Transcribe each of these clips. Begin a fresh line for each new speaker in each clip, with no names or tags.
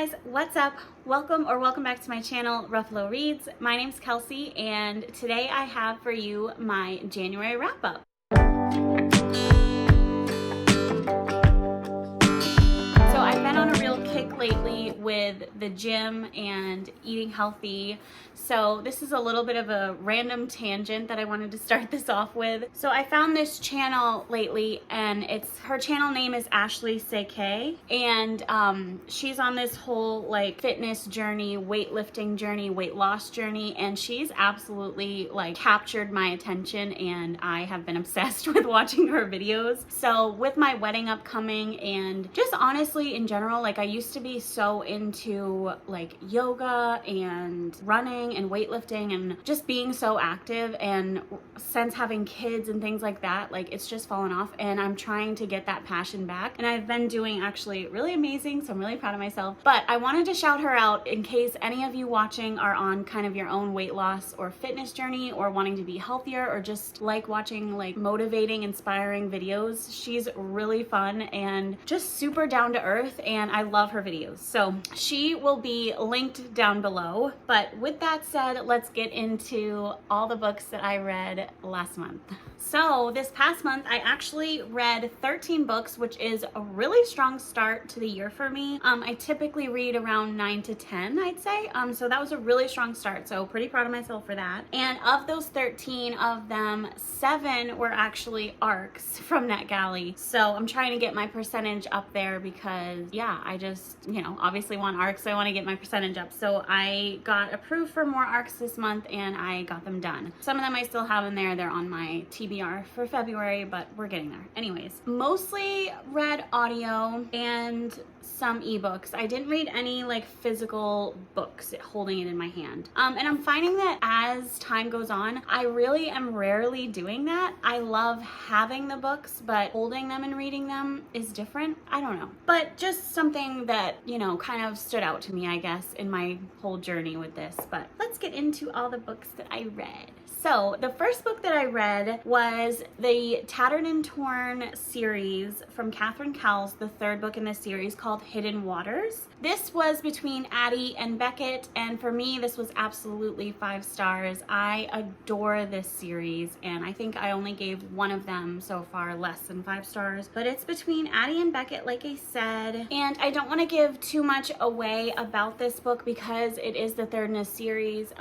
guys, what's up? Welcome back to my channel, Ruffalo Reads. My name's Kelsey, and today I have for you my January wrap-up. So I've been on a real kick lately with the gym and eating healthy. So this is a little bit of a random tangent that I wanted to start this off with. So I found this channel lately, and her channel name is Ashley Ck, and she's on this whole like fitness journey, weightlifting journey, weight loss journey, and she's absolutely like captured my attention, and I have been obsessed with watching her videos. So with my wedding upcoming, and just honestly in general, like I used to be so into like yoga and running and weightlifting and just being so active, and since having kids and things like that, like it's just fallen off, and I'm trying to get that passion back, and I've been doing actually really amazing, so I'm really proud of myself. But I wanted to shout her out in case any of you watching are on kind of your own weight loss or fitness journey, or wanting to be healthier, or just like watching like motivating, inspiring videos. She's really fun and just super down to earth, and I love her videos. So she will be linked down below. But with that said, let's get into all the books that I read last month. So this past month, I actually read 13 books, which is a really strong start to the year for me. I typically read around 9 to 10, I'd say. So that was a really strong start. So pretty proud of myself for that. And of those 13 of them, 7 were actually ARCs from NetGalley. So I'm trying to get my percentage up there because yeah, I just, obviously want ARCs, so I want to get my percentage up. So I got approved for more ARCs this month, and I got them done. Some of them I still have in there. They're on my TBR for February, but we're getting there. Anyways, mostly read audio and some ebooks. I didn't read any like physical books holding it in my hand. And I'm finding that as time goes on, I really am rarely doing that. I love having the books, but holding them and reading them is different. I don't know. But just something that, kind of stood out to me, I guess, in my whole journey with this. But let's get into all the books that I read. So the first book that I read was the Tattered and Torn series from Catherine Cowles, the third book in this series, called Hidden Waters. This was between Addie and Beckett, and for me, this was absolutely 5 stars. I adore this series, and I think I only gave one of them so far less than 5 stars, but it's between Addie and Beckett, like I said, and I don't want to give too much away about this book because it is the third in a series.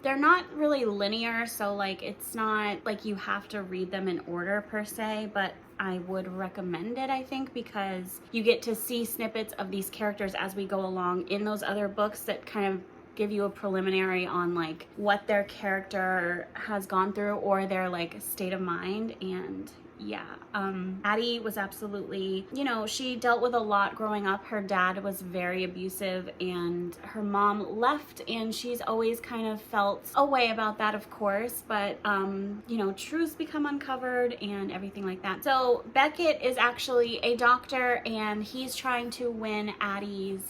They're not really linear, so like it's not like you have to read them in order per se, but I would recommend it, I think, because you get to see snippets of these characters as we go along in those other books that kind of give you a preliminary on like what their character has gone through or their like state of mind. And yeah, Addie was absolutely, she dealt with a lot growing up. Her dad was very abusive, and her mom left, and she's always kind of felt a way about that, of course, but truths become uncovered and everything like that. So Beckett is actually a doctor, and he's trying to win Addie's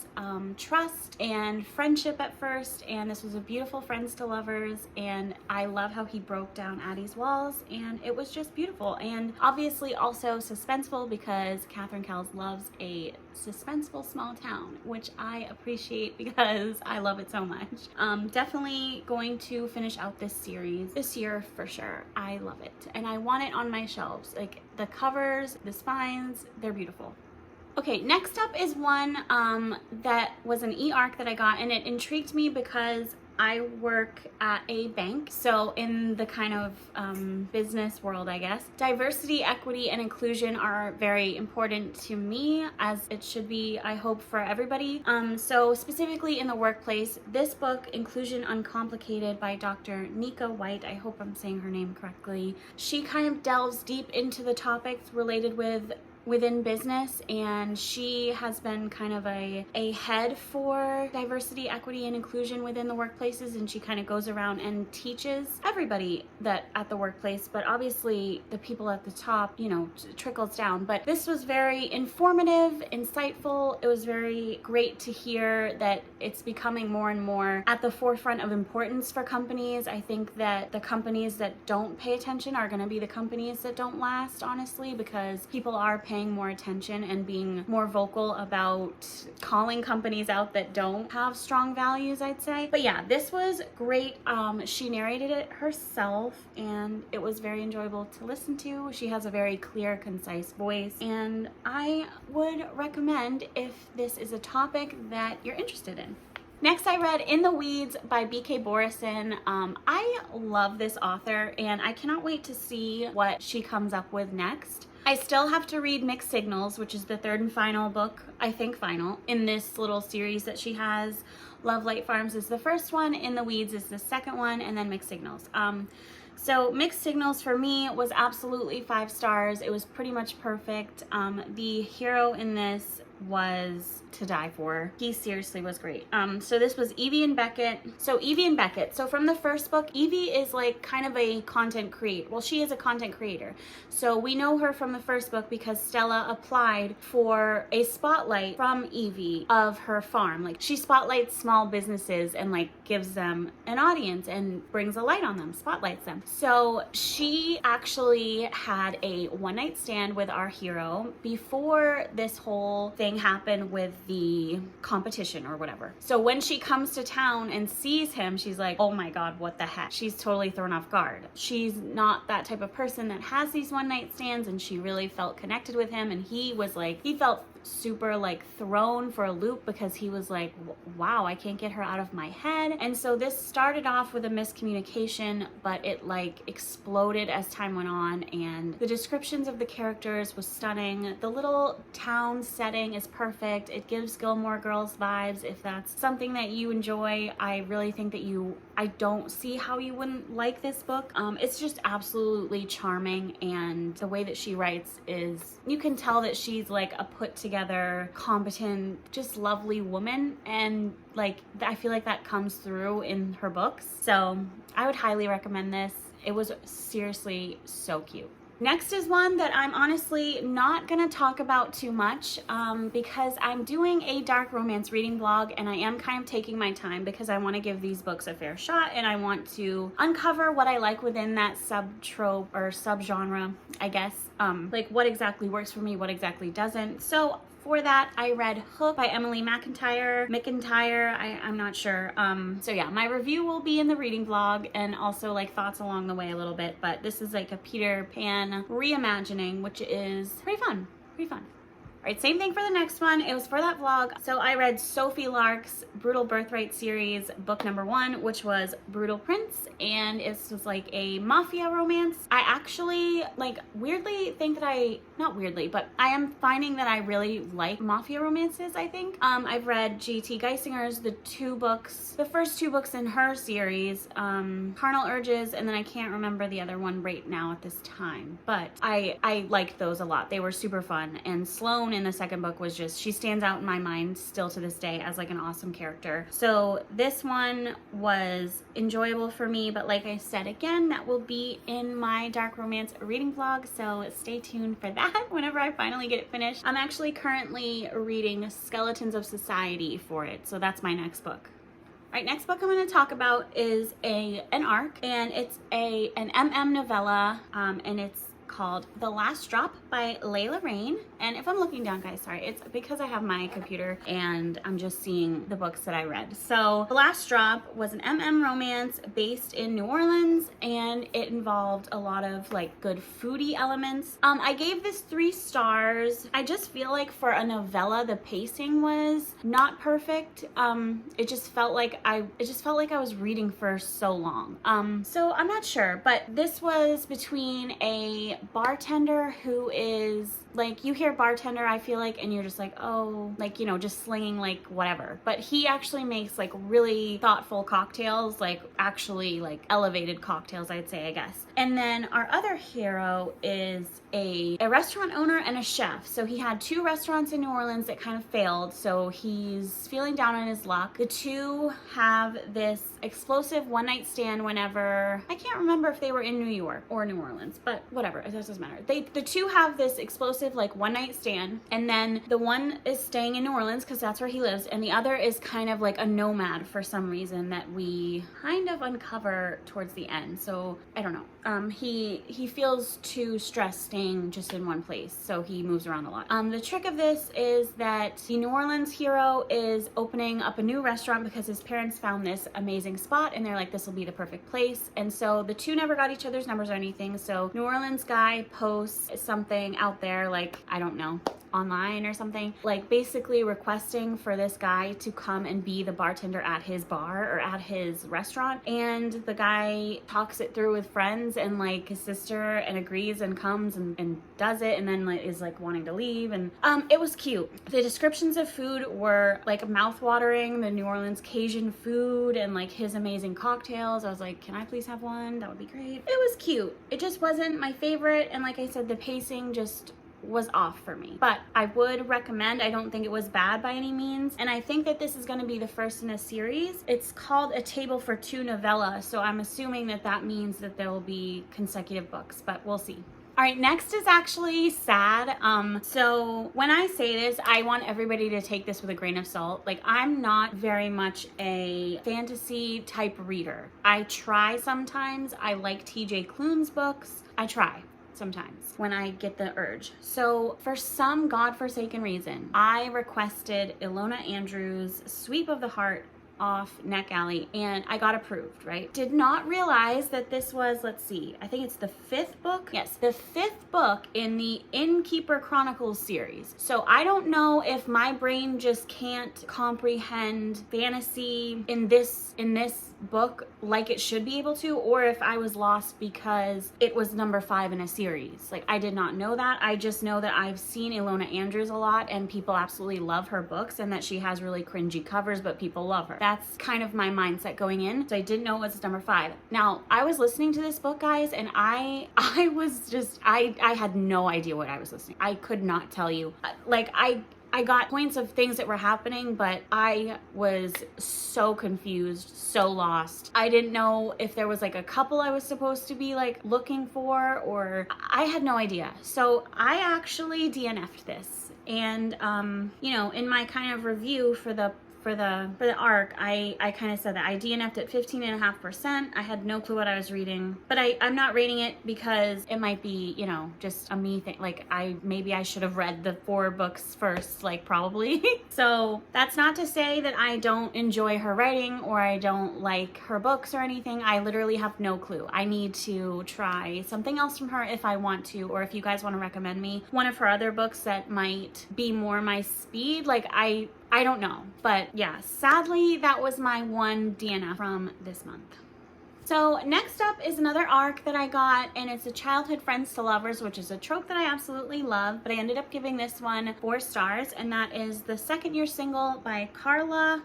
trust and friendship at first, and this was a beautiful friends to lovers, and I love how he broke down Addie's walls, and it was just beautiful. And obviously also suspenseful because Catherine Cowles loves a suspenseful small town, which I appreciate because I love it so much. Definitely going to finish out this series this year for sure. I love it, and I want it on my shelves. Like the covers, the spines, they're beautiful. Okay, next up is one that was an e-arc that I got, and it intrigued me because I work at a bank, so in the kind of business world, I guess, diversity, equity, and inclusion are very important to me, as it should be, I hope, for everybody. So specifically in the workplace, this book, Inclusion Uncomplicated by Dr. Nika White, I hope I'm saying her name correctly, she kind of delves deep into the topics related within business, and she has been kind of a head for diversity, equity, and inclusion within the workplaces, and she kind of goes around and teaches everybody that at the workplace, but obviously the people at the top, trickles down. But this was very informative, insightful. It was very great to hear that it's becoming more and more at the forefront of importance for companies. I think that the companies that don't pay attention are going to be the companies that don't last, honestly, because people are paying paying more attention and being more vocal about calling companies out that don't have strong values, I'd say. But yeah, this was great. She narrated it herself and it was very enjoyable to listen to. She has a very clear, concise voice, and I would recommend if this is a topic that you're interested in. Next, I read In the Weeds by B.K. Borison. I love this author and I cannot wait to see what she comes up with next. I still have to read Mixed Signals, which is the third and final book, I think final, in this little series that she has. Love Light Farms is the first one, In the Weeds is the second one, and then Mixed Signals. So Mixed Signals for me was absolutely 5 stars. It was pretty much perfect. The hero in this was to die for. He seriously was great. So this was Evie and Beckett. So from the first book, Evie is like kind of a content creator. Well, she is a content creator. So we know her from the first book because Stella applied for a spotlight from Evie of her farm. Like she spotlights small businesses and like gives them an audience and brings a light on them, spotlights them. So she actually had a one-night stand with our hero before this whole thing happened with the competition or whatever. So when she comes to town and sees him, she's like, oh my God, what the heck? She's totally thrown off guard. She's not that type of person that has these one-night stands, and she really felt connected with him, and he was like, he felt super like thrown for a loop because he was like, wow, I can't get her out of my head. And so this started off with a miscommunication, but it like exploded as time went on, and the descriptions of the characters was stunning. The little town setting is perfect. It gives Gilmore Girls vibes. If that's something that you enjoy, I really think that I don't see how you wouldn't like this book. It's just absolutely charming, and the way that she writes is, you can tell that she's like a put together, competent, just lovely woman, and like I feel like that comes through in her books. So I would highly recommend this. It was seriously so cute. Next is one that I'm honestly not gonna talk about too much because I'm doing a dark romance reading vlog, and I am kind of taking my time because I want to give these books a fair shot, and I want to uncover what I like within that subtrope or subgenre, I guess. Like what exactly works for me, what exactly doesn't. So for that, I read Hook by Emily McIntyre, I'm not sure. So yeah, my review will be in the reading vlog, and also like thoughts along the way a little bit, but this is like a Peter Pan reimagining, which is pretty fun, All right, same thing for the next one. It was for that vlog. So I read Sophie Lark's Brutal Birthright series, book number 1, which was Brutal Prince, and it was like a mafia romance. I actually like weirdly think that not weirdly, but I am finding that I really like mafia romances, I think. I've read G.T. Geisinger's the first 2 books in her series, Carnal Urges, and then I can't remember the other one right now at this time, but I liked those a lot. They were super fun, and Sloane in the second book was just, she stands out in my mind still to this day as like an awesome character. So this one was enjoyable for me, but like I said again, that will be in my dark romance reading vlog, so stay tuned for that whenever I finally get it finished. I'm actually currently reading Skeletons of Society for it, so that's my next book. All right, next book I'm going to talk about is an ARC, and it's an MM novella, and it's called The Last Drop by Layla Rain. And if I'm looking down, guys, sorry, it's because I have my computer and I'm just seeing the books that I read. So The Last Drop was an MM romance based in New Orleans, and it involved a lot of like good foodie elements. I gave this 3 stars. I just feel like for a novella, the pacing was not perfect. It just felt like I was reading for so long. So I'm not sure, but this was between a bartender who is like, you hear bartender, I feel like, and you're just like, oh, like, you know, just slinging like whatever. But he actually makes like really thoughtful cocktails, like actually like elevated cocktails, I'd say, I guess. And then our other hero is a restaurant owner and a chef. So he had 2 restaurants in New Orleans that kind of failed, so he's feeling down on his luck. The 2 have this explosive one-night stand whenever, I can't remember if they were in New York or New Orleans, but whatever, it doesn't matter. The 2 have this explosive like one-night stand, and then the one is staying in New Orleans because that's where he lives, and the other is kind of like a nomad for some reason that we kind of uncover towards the end. So I don't know. he feels too stressed staying just in one place, so he moves around a lot. The trick of this is that the New Orleans hero is opening up a new restaurant because his parents found this amazing spot and they're like, this will be the perfect place. And so the two never got each other's numbers or anything. So New Orleans guy posts something out there, like, I don't know, online or something, like basically requesting for this guy to come and be the bartender at his bar or at his restaurant. And the guy talks it through with friends and like his sister and agrees and comes and does it, and then like is like wanting to leave. And it was cute. The descriptions of food were like mouth-watering, the New Orleans Cajun food and like his amazing cocktails. I was like, can I please have one? That would be great. It was cute. It just wasn't my favorite, and like I said, the pacing just was off for me, but I would recommend. I don't think it was bad by any means, and I think that this is going to be the first in a series. It's called A Table for Two novella, so I'm assuming that that means that there will be consecutive books, but we'll see. All right, next is actually sad. So when I say this, I want everybody to take this with a grain of salt. Like, I'm not very much a fantasy type reader. I try sometimes. I like TJ Klune's books. I try sometimes when I get the urge. So for some godforsaken reason, I requested Ilona Andrews' Sweep of the Heart off NetGalley, and I got approved, right? Did not realize that this was, let's see, I think it's the 5th book. Yes, the 5th book in the Innkeeper Chronicles series. So I don't know if my brain just can't comprehend fantasy in this book like it should be able to, or if I was lost because it was number 5 in a series. Like, I did not know that. I just know that I've seen Ilona Andrews a lot and people absolutely love her books, and that she has really cringy covers, but people love her. That's kind of my mindset going in. So I didn't know it was number 5. Now, I was listening to this book, guys, and I had no idea what I was listening. I could not tell you. Like, I got points of things that were happening, but I was so confused, so lost. I didn't know if there was like a couple I was supposed to be like looking for, or I had no idea. So I actually DNF'd this. And, you know, in my kind of review for the arc, I kind of said that I DNF'd at 15.5%. I had no clue what I was reading, but I'm not rating it because it might be, you know, just a me thing. Like, maybe I should have read the 4 books first, like, probably. So that's not to say that I don't enjoy her writing or I don't like her books or anything. I literally have no clue. I need to try something else from her if I want to, or if you guys want to recommend me one of her other books that might be more my speed. Like, I don't know, but yeah, sadly, that was my one DNF from this month. So next up is another arc that I got, and it's a Childhood Friends to Lovers, which is a trope that I absolutely love, but I ended up giving this one 4 stars, and that is the second year single by Kara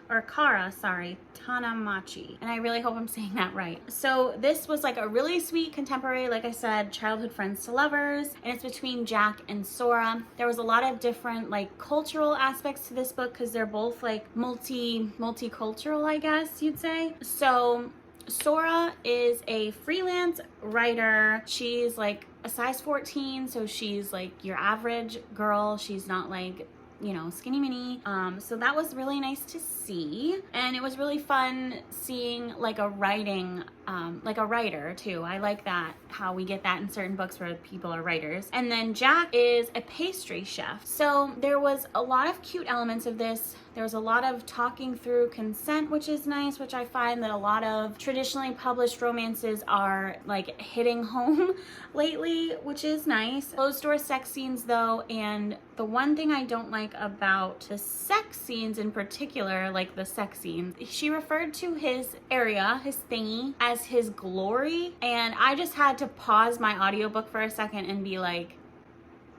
Tanamachi. And I really hope I'm saying that right. So this was like a really sweet contemporary, like I said, Childhood Friends to Lovers, and it's between Jack and Sora. There was a lot of different like cultural aspects to this book because they're both like multicultural, I guess you'd say. So Sora is a freelance writer. She's like a size 14, so she's like your average girl. She's not like, you know, skinny mini. So that was really nice to see, and it was really fun seeing like a writing, like a writer too. I like that, how we get that in certain books where people are writers. And then Jack is a pastry chef. So there was a lot of cute elements of this. There was a lot of talking through consent, which is nice, which I find that a lot of traditionally published romances are like hitting home lately, which is nice. Closed door sex scenes though, and the one thing I don't like about the sex scenes in particular, like the sex scenes, she referred to his area, his thingy, as his glory, and I just had to pause my audiobook for a second and be like,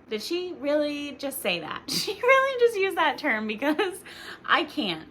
did she really just say that? She really just used that term, because I can't.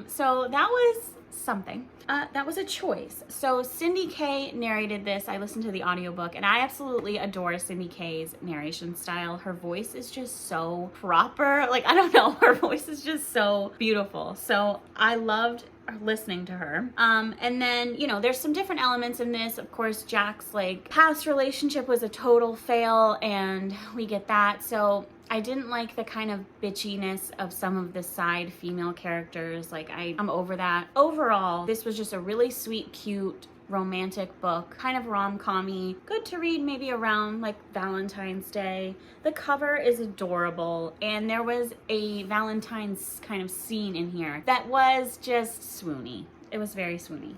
So that was something. That was a choice. So Cindy Kay narrated this. I listened to the audiobook and I absolutely adore Cindy Kay's narration style. Her voice is just so proper. Like, I don't know, her voice is just so beautiful. So I loved listening to her. And then, you know, there's some different elements in this. Of course, Jack's like past relationship was a total fail, and we get that. So I didn't like the kind of bitchiness of some of the side female characters. Like, I'm over that. Overall, this was just a really sweet, cute romantic book, kind of rom-com-y, good to read maybe around like Valentine's Day. The cover is adorable, and there was a Valentine's kind of scene in here that was just swoony. It was very swoony.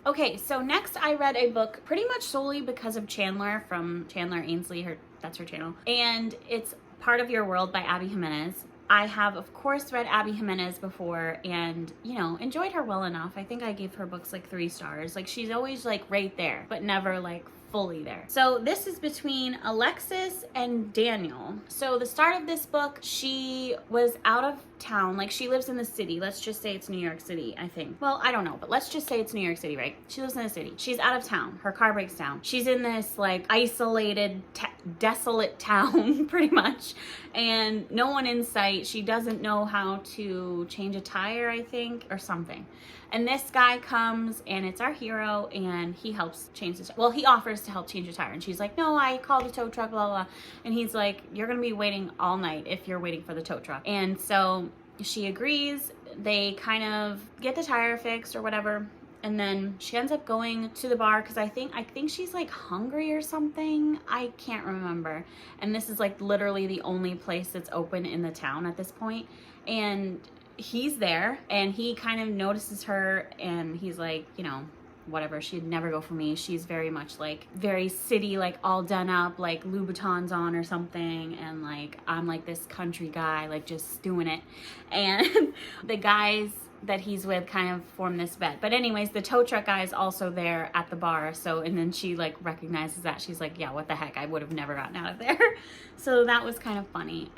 Okay, so next I read a book pretty much solely because of Chandler from Chandler Ainsley, that's her channel, and it's Part of Your World by Abby Jimenez. I have, of course, read Abby Jimenez before and, you know, enjoyed her well enough. I think I gave her books like 3 stars. Like, she's always like right there, but never like fully there. So this is between Alexis and Daniel. So the start of this book, she was out of town. Like, she lives in the city. Let's just say it's New York City, I think. Well, I don't know, but let's just say it's New York City, right? She lives in the city. She's out of town. Her car breaks down. She's in this like isolated, desolate town pretty much, and no one in sight. She doesn't know how to change a tire, I think, or something. And this guy comes, and it's our hero, and he helps change the tire. Well, he offers to help change the tire, and she's like, no, I called the tow truck, blah, blah, blah. And he's like, you're gonna be waiting all night if you're waiting for the tow truck. And so she agrees. They kind of get the tire fixed or whatever, and then she ends up going to the bar because I think she's like hungry or something. I can't remember. And this is like literally the only place that's open in the town at this point. And he's there, and he kind of notices her, and he's like, you know, whatever, she'd never go for me. She's very much like very city, like all done up, like Louboutins on or something, and like I'm like this country guy, like just doing it. And the guys that he's with kind of form this bet. But anyways, the tow truck guy is also there at the bar. So, and then she like recognizes that. She's like, yeah, what the heck? I would have never gotten out of there. So that was kind of funny.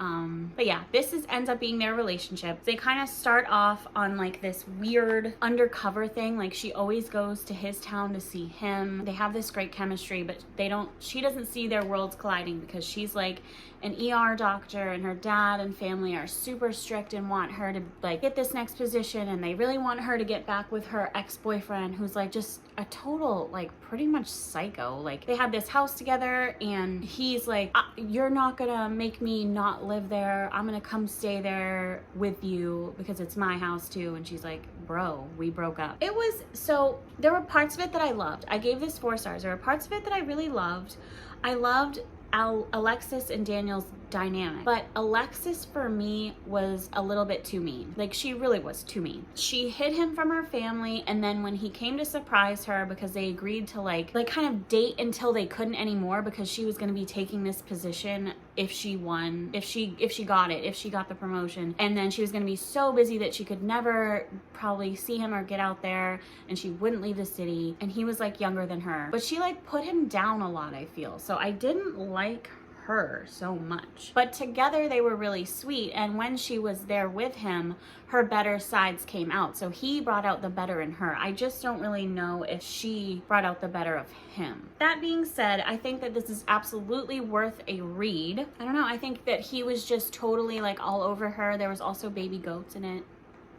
But yeah, this ends up being their relationship. They kind of start off on like this weird undercover thing. Like, she always goes to his town to see him. They have this great chemistry, but she doesn't see their worlds colliding because she's like an ER doctor, and her dad and family are super strict and want her to like get this next position, and they really want her to get back with her ex-boyfriend, who's like just a total like pretty much psycho. Like, they had this house together, and he's like, you're not gonna make me not live there. I'm gonna come stay there with you because it's my house too. And she's like, bro, we broke up. So there were parts of it that I loved. I gave this 4 stars. There were parts of it that I really loved. I loved Alexis and Daniel's dynamic, but Alexis for me was a little bit too mean. Like, she really was too mean. She hid him from her family, and then when he came to surprise her, because they agreed to like kind of date until they couldn't anymore, because she was going to be taking this position if she won, if she got the promotion, and then she was going to be so busy that she could never probably see him or get out there, and she wouldn't leave the city. And he was like younger than her, but she like put him down a lot, I feel. So I didn't like her so much, but together they were really sweet. And when she was there with him, her better sides came out. So he brought out the better in her. I just don't really know if she brought out the better of him. That being said, I think that this is absolutely worth a read. I don't know, I think that he was just totally like all over her. There was also baby goats in it,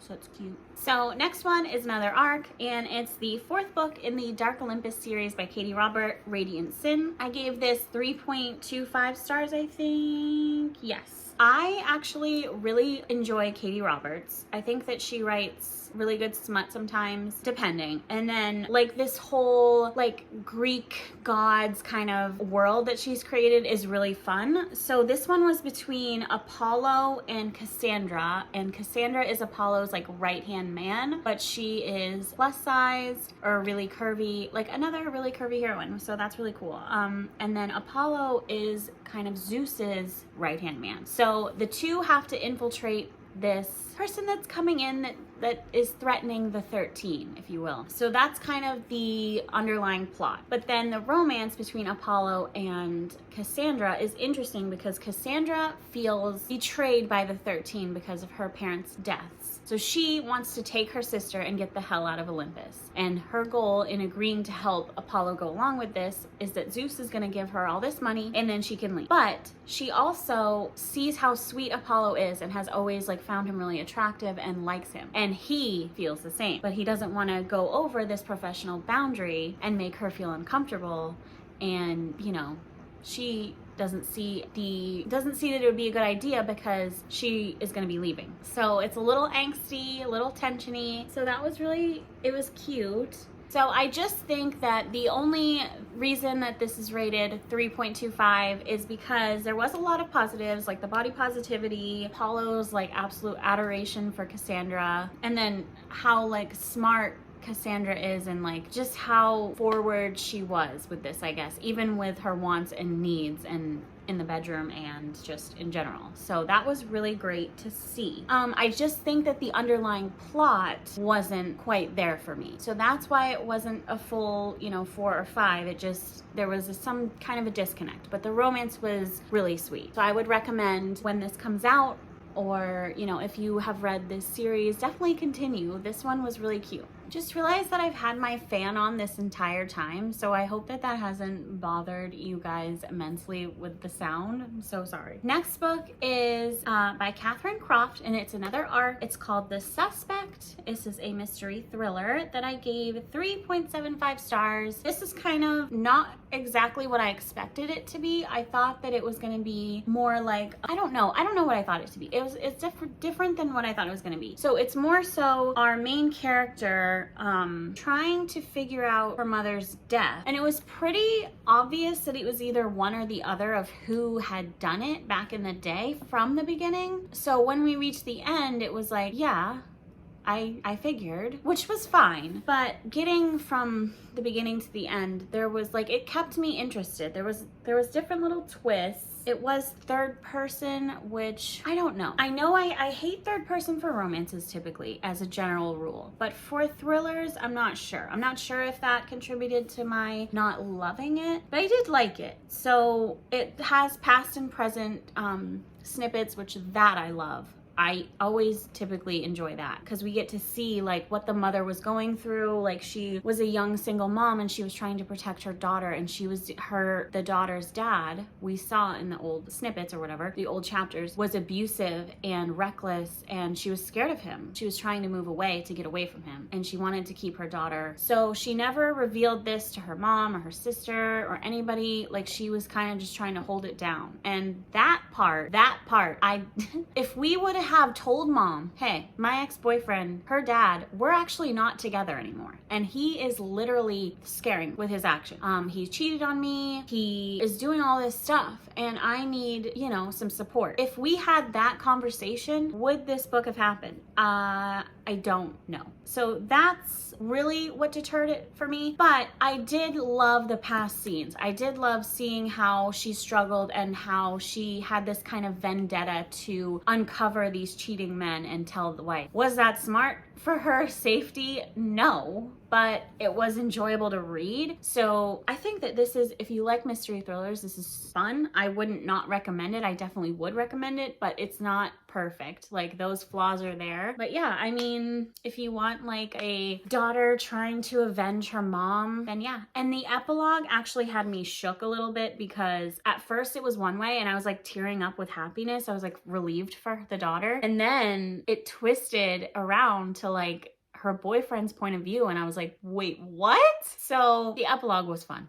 so it's cute. So next one is another arc, and it's the 4th book in the Dark Olympus series by Katee Robert, Radiant Sin. I gave this 3.25 stars, I think. Yes. I actually really enjoy Katee Roberts. I think that she writes really good smut sometimes, depending. And then like this whole like Greek gods kind of world that she's created is really fun. So this one was between Apollo and Cassandra, and Cassandra is Apollo's like right-hand man, but she is plus sized or really curvy, like another really curvy heroine. So that's really cool. And then Apollo is kind of Zeus's right-hand man. So the two have to infiltrate this person that's coming in that is threatening the 13, if you will. So that's kind of the underlying plot. But then the romance between Apollo and Cassandra is interesting because Cassandra feels betrayed by the 13 because of her parents' deaths. So she wants to take her sister and get the hell out of Olympus. And her goal in agreeing to help Apollo go along with this is that Zeus is going to give her all this money and then she can leave. But she also sees how sweet Apollo is and has always like found him really attractive and likes him. And he feels the same, but he doesn't want to go over this professional boundary and make her feel uncomfortable. And, you know, she doesn't see that it would be a good idea because she is going to be leaving. So it's a little angsty, a little tensiony. So that was really, it was cute. So I just think that the only reason that this is rated 3.25 is because there was a lot of positives, like the body positivity, Apollo's like absolute adoration for Cassandra, and then how like smart Cassandra is and like just how forward she was with this, I guess, even with her wants and needs and in the bedroom and just in general. So that was really great to see. I just think that the underlying plot wasn't quite there for me. So that's why it wasn't a full, 4 or 5. It just, there was some kind of a disconnect, but the romance was really sweet. So I would recommend when this comes out, or if you have read this series, definitely continue. This one was really cute. Just realized that I've had my fan on this entire time, so I hope that hasn't bothered you guys immensely with the sound. I'm so sorry. Next book is by Catherine Croft, and it's another ARC. It's called The Suspect. This is a mystery thriller that I gave 3.75 stars. This is kind of not exactly what I expected it to be. I thought that it was going to be more like, I don't know what I thought it to be. It's different than what I thought it was going to be. So it's more so our main character trying to figure out her mother's death, and it was pretty obvious that it was either one or the other of who had done it back in the day from the beginning. So when we reached the end, it was like, yeah, I figured, which was fine. But getting from the beginning to the end, there was like, it kept me interested. There was different little twists. It was third person, which I don't know. I know I hate third person for romances typically as a general rule, but for thrillers, I'm not sure. I'm not sure if that contributed to my not loving it, but I did like it. So it has past and present snippets, which that I love. I always typically enjoy that because we get to see like what the mother was going through. Like she was a young single mom and she was trying to protect her daughter, and she was the daughter's dad, we saw in the old snippets or whatever, the old chapters, was abusive and reckless, and she was scared of him. She was trying to move away to get away from him, and she wanted to keep her daughter. So she never revealed this to her mom or her sister or anybody. Like she was kind of just trying to hold it down. And that part, if we would have told mom, hey, my ex-boyfriend, her dad, we're actually not together anymore, and he is literally scaring with his action. He cheated on me, he is doing all this stuff, and I need, some support. If we had that conversation, would this book have happened? I don't know. So that's really what deterred it for me. But I did love the past scenes. I did love seeing how she struggled and how she had this kind of vendetta to uncover these cheating men and tell the wife. Was that smart for her safety? No, but it was enjoyable to read. So I think that this is, if you like mystery thrillers, this is fun. I wouldn't not recommend it. I definitely would recommend it, but it's not perfect. Like those flaws are there. But yeah, I mean, if you want like a daughter trying to avenge her mom, then yeah. And the epilogue actually had me shook a little bit because at first it was one way and I was like tearing up with happiness. I was like relieved for the daughter. And then it twisted around to like her boyfriend's point of view, and I was like, wait, what? So the epilogue was fun.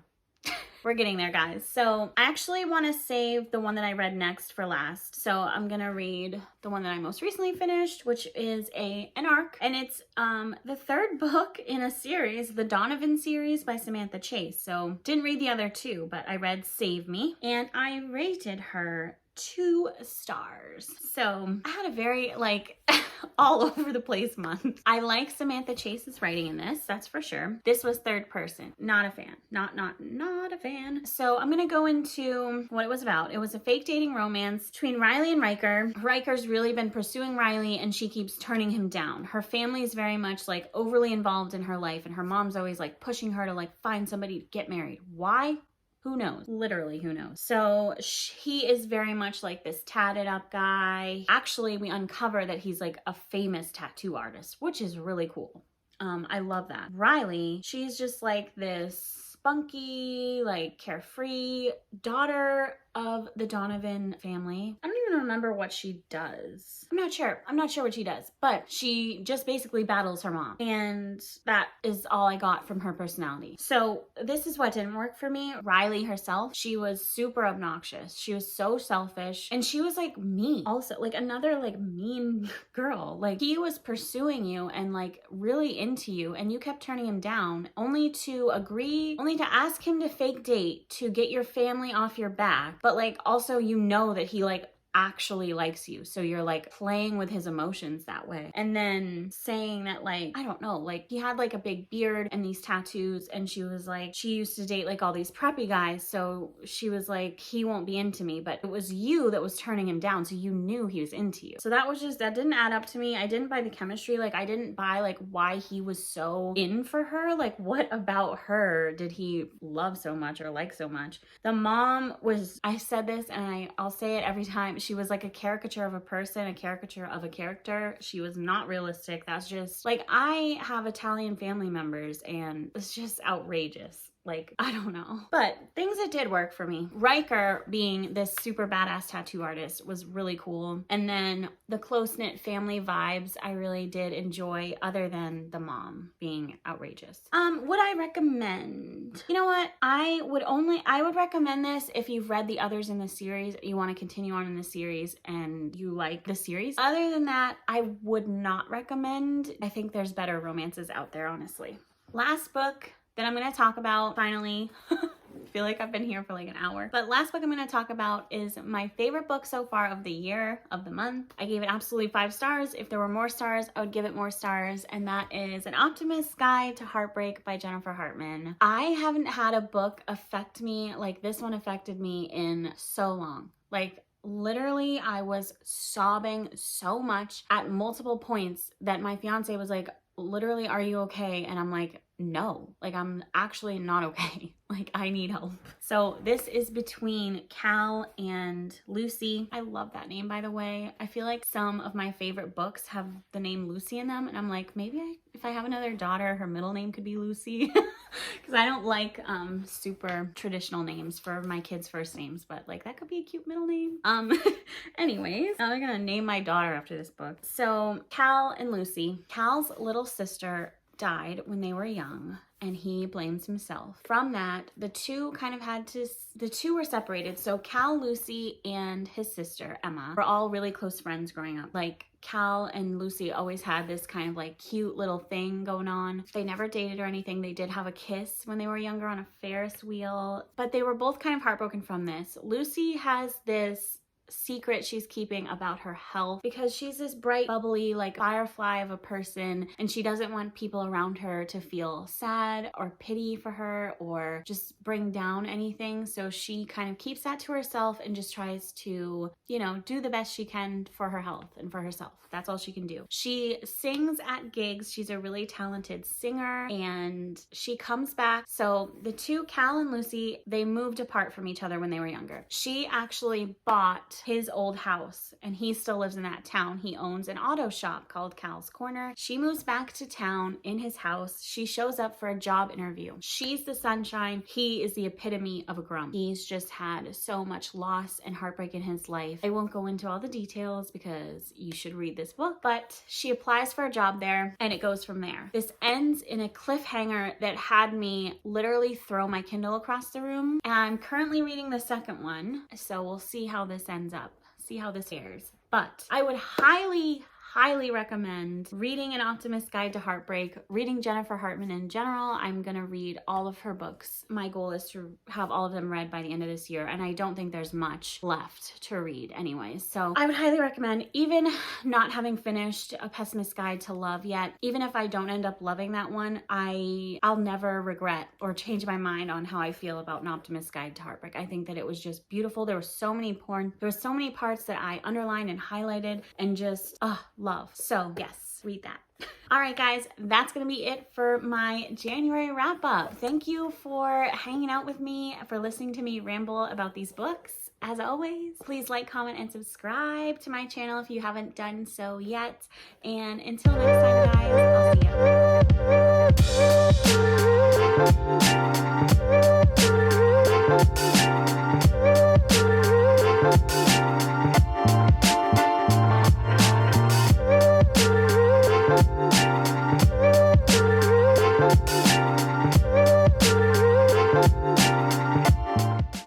We're getting there, guys. So I actually want to save the one that I read next for last. So I'm gonna read the one that I most recently finished, which is an ARC, and it's the third book in a series, the Donovan series by Samantha Chase. So didn't read the other two, but I read Save Me, and I rated her 2 stars. So I had a very all over the place month. I like Samantha Chase's writing in this, that's for sure. This was third person. Not a fan. Not a fan. So I'm gonna go into what it was about. It was a fake dating romance between Riley and Riker. Riker's really been pursuing Riley and she keeps turning him down. Her family is very much like overly involved in her life, and her mom's always like pushing her to like find somebody to get married. Why? Who knows? Literally, who knows? So he is very much like this tatted up guy. Actually, we uncover that he's like a famous tattoo artist, which is really cool. I love that. Riley, she's just like this spunky, like carefree daughter of the Donovan family. I don't even remember what she does. I'm not sure what she does, but she just basically battles her mom. And that is all I got from her personality. So this is what didn't work for me. Riley herself, she was super obnoxious. She was so selfish, and she was like mean. Also, like another like mean girl. Like he was pursuing you and like really into you, and you kept turning him down only to ask him to fake date to get your family off your back. But like also you know that he like actually likes you, so you're like playing with his emotions that way. And then saying that like, I don't know, like he had like a big beard and these tattoos, and she was like, she used to date like all these preppy guys, so she was like, he won't be into me. But it was you that was turning him down, so you knew he was into you. So that didn't add up to me. I didn't buy the chemistry. Like I didn't buy like why he was so in for her. Like what about her did he love so much or like so much? The mom was, I said this and I'll say it every time, she was like a caricature of a person, a caricature of a character. She was not realistic. That's just like, I have Italian family members and it's just outrageous. Like, I don't know. But things that did work for me. Riker being this super badass tattoo artist was really cool. And then the close-knit family vibes I really did enjoy, other than the mom being outrageous. Would I recommend? You know what? I would recommend this if you've read the others in the series, you want to continue on in the series and you like the series. Other than that, I would not recommend. I think there's better romances out there, honestly. Last book that I'm going to talk about, finally. I feel like I've been here for like an hour. But last book I'm going to talk about is my favorite book so far of the year, of the month. I gave it absolutely 5 stars. If there were more stars, I would give it more stars. And that is An Optimist's Guide to Heartbreak by Jennifer Hartman. I haven't had a book affect me like this one affected me in so long. Like, literally, I was sobbing so much at multiple points that my fiance was like, literally, are you okay? And I'm like, no, like I'm actually not okay. Like I need help. So this is between Cal and Lucy. I love that name, by the way. I feel like some of my favorite books have the name Lucy in them. And I'm like, maybe if I have another daughter, her middle name could be Lucy. Because I don't like super traditional names for my kids' first names, but like that could be a cute middle name. Anyways, I'm gonna name my daughter after this book. So Cal and Lucy. Cal's little sister died when they were young, and he blames himself. From that, the two were separated. So Cal, Lucy, and his sister, Emma, were all really close friends growing up. Like, Cal and Lucy always had this kind of like cute little thing going on. They never dated or anything. They did have a kiss when they were younger on a Ferris wheel, but they were both kind of heartbroken from this. Lucy has this secret she's keeping about her health because she's this bright, bubbly, like firefly of a person, and she doesn't want people around her to feel sad or pity for her or just bring down anything. So she kind of keeps that to herself and just tries to, you know, do the best she can for her health and for herself. That's all she can do. She sings at gigs. She's a really talented singer, and she comes back. So the two, Cal and Lucy, they moved apart from each other when they were younger. She actually bought his old house, and he still lives in that town. He owns an auto shop called Cal's Corner. She moves back to town in his house. She shows up for a job interview. She's the sunshine. He is the epitome of a grump. He's just had so much loss and heartbreak in his life. I won't go into all the details because you should read this book, but she applies for a job there, and it goes from there. This ends in a cliffhanger that had me literally throw my Kindle across the room. And I'm currently reading the second one, so we'll see how this ends up, see how this fares. But I would highly recommend reading An Optimist's Guide to Heartbreak, reading Jennifer Hartman in general. I'm gonna read all of her books. My goal is to have all of them read by the end of this year, and I don't think there's much left to read anyways. So I would highly recommend, even not having finished A Pessimist's Guide to Love yet, even if I don't end up loving that one, I'll never regret or change my mind on how I feel about An Optimist's Guide to Heartbreak. I think that it was just beautiful. There were so many parts that I underlined and highlighted and just, love. So yes, read that. All right, guys, that's going to be it for my January wrap up. Thank you for hanging out with me, for listening to me ramble about these books. As always, please like, comment, and subscribe to my channel if you haven't done so yet. And until next time, guys, I'll see you.